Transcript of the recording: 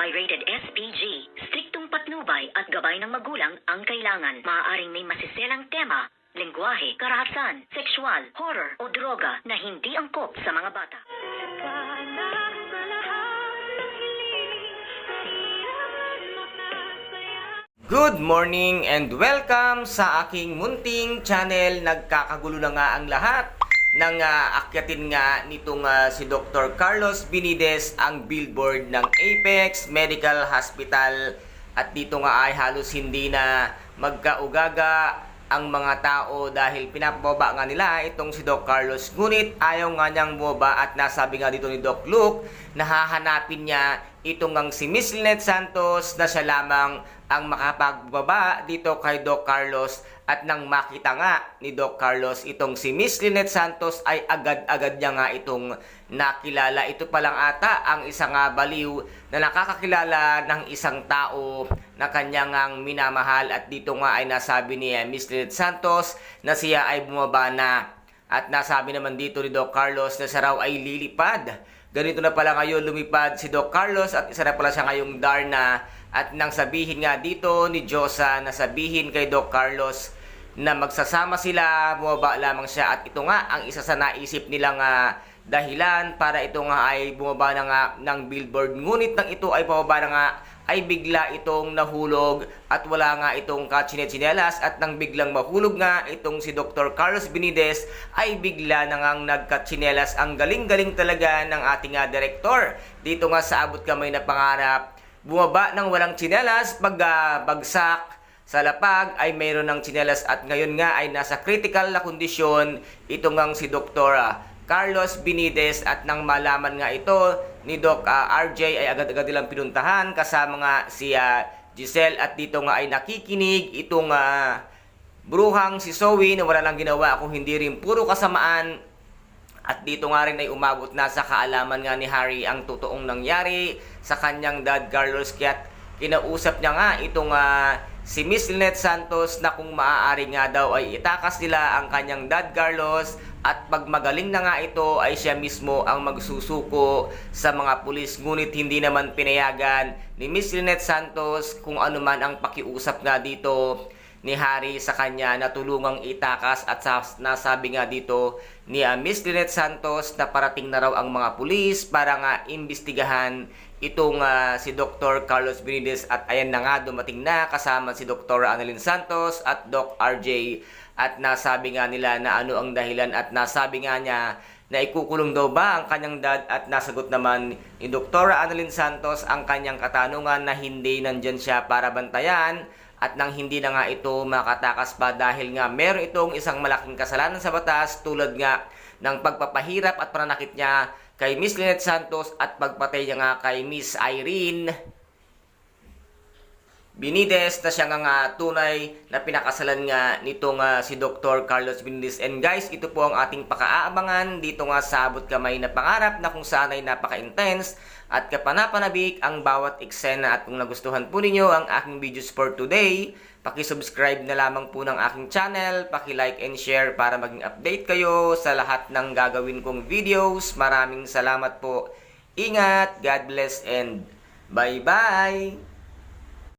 Pirated SPG. Striktong patnubay at gabay ng magulang ang kailangan. Maaaring may masiselang tema, lengguwahe, karahasan, sexual, horror o droga na hindi angkop sa mga bata. Good morning and welcome sa aking munting channel. Nagkakagulo na nga ang lahat nang akyatin nga nitong si Dr. Carlos Benitez ang billboard ng Apex Medical Hospital. At dito nga ay halos hindi na magkaugaga ang mga tao dahil pinapababa nga nila itong si Doc Carlos. Ngunit ayaw nga niyang bumaba at nasabi nga dito ni Doc Luke na hahanapin niya itong ang si Miss Lynette Santos na siya lamang ang makapagbaba dito kay Doc Carlos. At nang makita nga ni Doc Carlos itong si Miss Lynette Santos ay agad-agad niya nga itong nakilala. Ito palang ata ang isang baliw na nakakakilala ng isang tao na kanyang minamahal. At dito nga ay nasabi ni Miss Lynette Santos na siya ay bumaba na. At nasabi naman dito ni Doc Carlos na siya raw ay lilipad. Ganito na pala ngayon lumipad si Doc Carlos at isa na pala siya ngayong Darna. At nang sabihin nga dito ni Josa na sabihin kay Doc Carlos na magsasama sila, bumaba lamang siya. At ito nga ang isa sa naisip nilang dahilan para ito nga ay bumaba na nga ng billboard. Ngunit nang ito ay bumaba na nga ay bigla itong nahulog at wala nga itong katsinetsinelas. At nang biglang mahulog nga itong si Dr. Carlos Benitez ay bigla na ngang nagkatsinelas. Ang galing-galing talaga ng ating direktor dito nga sa abot kamay na pangarap. Bumaba ng walang tsinelas, bagsak sa lapag ay mayroon ng tsinelas. At ngayon nga ay nasa critical na kondisyon itong ngang si Dr. Carlos Benitez. At nang malaman nga ito ni Doc RJ ay agad-agad nilang pinuntahan kasama nga si Giselle. At dito nga ay nakikinig itong bruhang si Zoe na wala lang ginawa kung hindi rin puro kasamaan. At dito nga rin ay umabot na sa kaalaman nga ni Harry ang totoong nangyari sa kanyang dad Carlos. Kaya't kinausap niya nga itong si Miss Lynette Santos na kung maaari nga daw ay itakas nila ang kanyang dad Carlos. At pag magaling na nga ito ay siya mismo ang magsusuko sa mga pulis. Ngunit hindi naman pinayagan ni Miss Lynette Santos kung ano man ang pakiusap nga dito ni Harry sa kanya na tulungang itakas. At nasabi nga dito ni Miss Lynette Santos na parating na raw ang mga pulis para nga imbestigahan itong si Dr. Carlos Benitez. At ayan na nga, dumating na kasama si Dr. Annalyn Santos at Doc RJ. At nasabi nga nila na ano ang dahilan. At nasabi nga niya na ikukulong daw ba ang kanyang dad. At nasagot naman ni Dr. Annalyn Santos ang kanyang katanungan na hindi nandyan siya para bantayan. At nang hindi na nga ito makatakas pa dahil nga meron itong isang malaking kasalanan sa batas tulad nga ng pagpapahirap at pananakit niya kay Miss Lynette Santos at pagpatay niya nga kay Miss Irene Benitez na siya nga tunay na pinakasalan nga nitong si Dr. Carlos Benitez. And guys, ito po ang ating pakaaabangan dito nga sa abot kamay na pangarap na kung saan ay napaka-intense at kapanapanabik ang bawat eksena. At kung nagustuhan po ninyo ang aking videos for today, paki-subscribe na lamang po ng aking channel, paki-like and share para maging update kayo sa lahat ng gagawin kong videos. Maraming salamat po. Ingat, God bless and bye-bye!